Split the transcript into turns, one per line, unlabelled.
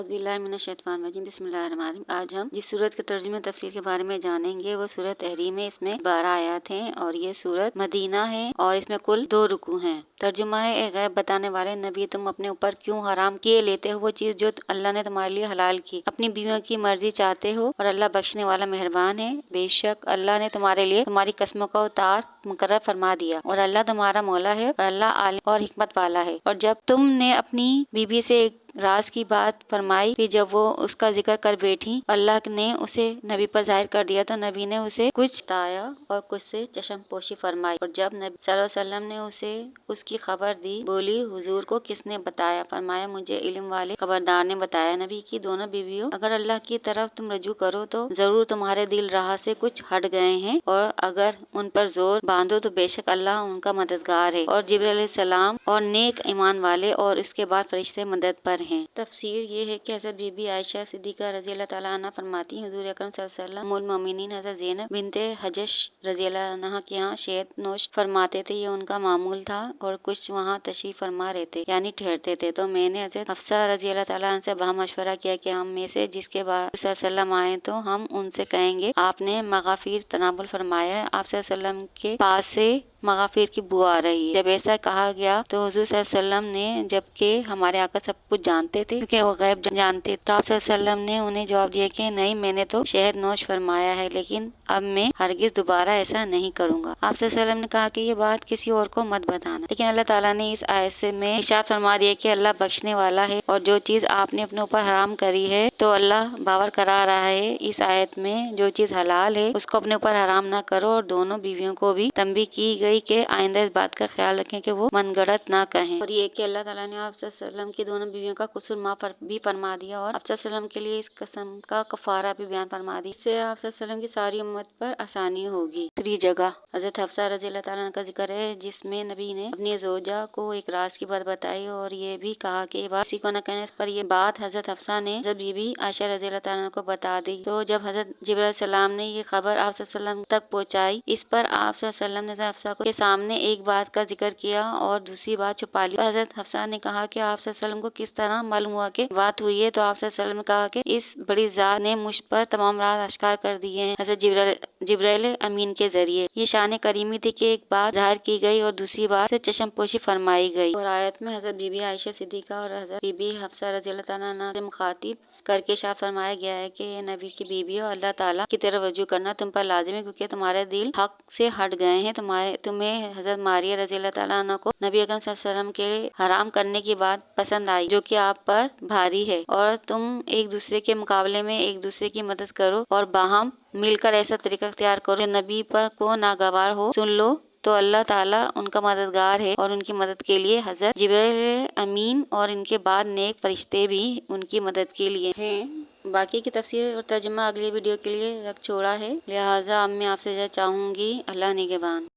बिस्मिल्लाहिर्रहमानिर्रहीम। आज हम जिस सूरत के तर्जुमे तफसीर के बारे में जानेंगे वो सूरत तहरीम है। इसमें 12 आयत हैं और ये सूरत मदीना है और इसमें कुल 2 रुकू हैं। तर्जुमा है, ए गैब बताने वाले नबी, तुम अपने ऊपर क्यों हराम किए लेते हो वो चीज जो अल्लाह ने तुम्हारे लिए हलाल की, अपनी बीवियों की मर्जी चाहते हो और अल्लाह बख्शने वाला मेहरबान है। बेशक अल्लाह ने तुम्हारे लिए तुम्हारी कस्मों का उतार मुकर्रर फरमा दिया और अल्लाह तुम्हारा मौला है और अल्लाह आलिम और हिकमत वाला है। और जब तुमने अपनी बीबी से एक राज की बात फरमाई, फिर जब वो उसका जिक्र कर बैठी, अल्लाह ने उसे नबी पर जाहिर कर दिया तो नबी ने उसे कुछ बताया और कुछ से चश्म पोशी फरमाई। और जब नबी सल्लल्लाहु अलैहि वसल्लम ने उसे उसकी खबर दी, बोली, हुजूर को किसने बताया? फरमाया, मुझे इल्म वाले खबरदार ने बताया। नबी की दोनों बीवियों, अगर अल्लाह की तरफ तुम रजू करो तो जरूर तुम्हारे दिल राह से कुछ हट गए हैं और अगर उन पर जोर बांधो तो बेशक अल्लाह उनका मददगार है। और जिब्रील अलैहिस्सलाम और नेक ईमान वाले और इसके बाद फरिश्ते मदद पर हैं। तफसीर ये है कि हज़रत बीबी आयशा सिद्दीक़ा रज़ी अल्लाह तआला अन्हा फरमाती हैं, हुज़ूर अकरम सल्लल्लाहु अलैहि वसल्लम उम्मुल मोमिनीन हज़रत ज़ैनब बिन्ते हजश रज़ी अल्लाह अन्हा के यहाँ शहद नोश फरमाते थे। ये उनका मामूल था और कुछ वहाँ तशरीफ फरमा रहते यानी ठहरते थे। तो मैंने हज़रत हफ्सा रज़ी अल्लाह तआला अन्हा से बहा मशवरा किया कि हम में से जिसके बाद सल्लम आए तो हम उनसे कहेंगे आपने मगाफिर तनाबुल फरमाया है। आप सल्लम के पास से मगाफिर की बू आ रही है। जब ऐसा कहा गया तो हुजूर सल्लम ने, जबकि हमारे आका सब कुछ जानते थे क्योंकि वो गैब जानते, तो आप सल्लम ने उन्हें जवाब दिया कि नहीं, मैंने तो शहद नोश फरमाया है, लेकिन अब मैं हरगिज दोबारा ऐसा नहीं करूंगा। आप सल्लम ने कहा कि ये बात किसी और को मत बताना, लेकिन अल्लाह ताला ने इस आयत से में इरशाद फरमा दिया कि अल्लाह बख्शने वाला है और जो चीज आपने अपने ऊपर हराम करी है तो अल्लाह बावर करा रहा है इस आयत में, जो चीज हलाल है उसको अपने ऊपर हराम ना करो। और दोनों बीवियों को भी तंबीह की गई कि आइंदा इस बात का ख्याल रखें कि वो मनगढ़ंत ना कहें। और ये कि अल्लाह ताला ने आप सल्लम की दोनों बीवियों का कसूर माफ भी फरमा दिया और आप सल्लम के लिए इस कसम का कफारा भी बयान फरमा दी। इससे आप सल्लम की सारी उम्मत पर आसानी होगी। दूसरी जगह हजरत हफ्सा रज़ी अल्लाह तआला अन्हा का जिक्र है जिसमें नबी ने अपनी ज़ौजा को एक राज की बात बताई और ये भी कहा कि बात किसी को न कहने। इस पर ये बात हजरत हफ्सा ने जब बीबी आयशा रज़ी अल्लाह तआला अन्हा को बता दी तो जब हजरत जिब्रील सलाम ने ये खबर आप सल्लम तक पहुँचाई, इस पर आप सल्लम ने हफ्सा के सामने एक बात का जिक्र किया और दूसरी बात छुपा ली। हजरत हफ्सा ने कहा कि आप सल्लम को किस तरह मालूम हुआ कि बात हुई है? तो आप सल्लम ने कहा कि इस बड़ी जात ने मुझ पर तमाम राज आश्कार कर दिए हैं हजरत जिब्रील अमीन के जरिए। ये शान करीमी थी कि एक बात जाहिर की गई और दूसरी बात से चश्म पोशी फरमाई गई। और आयत में हजरत बीबी आयशा सिद्दीका और हजरत बीबी हफ्सा रज़ी अल्लाह तआला अन्हा से मुखातिब करके शायद फरमाया गया है कि ये नबी की बीवियों, अल्लाह ताला की तरफ रजू करना तुम पर लाजिम है क्योंकि तुम्हारे दिल हक से हट गए हैं। तुम्हें हजरत मारिया रज़ी अल्लाह तआला अन्हा को नबी अकरम सल्लल्लाहु अलैहि वसल्लम के हराम करने की बात पसंद आई जो कि आप पर भारी है और तुम एक दूसरे के मुकाबले में एक दूसरे की मदद करो और बाहम मिलकर ऐसा तरीका इख्तियार करो जो नबी पर को नागवार हो। सुन लो तो अल्लाह ताला उनका मददगार है और उनकी मदद के लिए हजरत जिब्रील अमीन और इनके बाद नेक फरिश्ते भी उनकी मदद के लिए हैं। बाकी की तफसीर और तर्जुमा अगली वीडियो के लिए रख छोड़ा है, लिहाजा अब मैं आपसे चाहूंगी, अल्लाह निगहबान।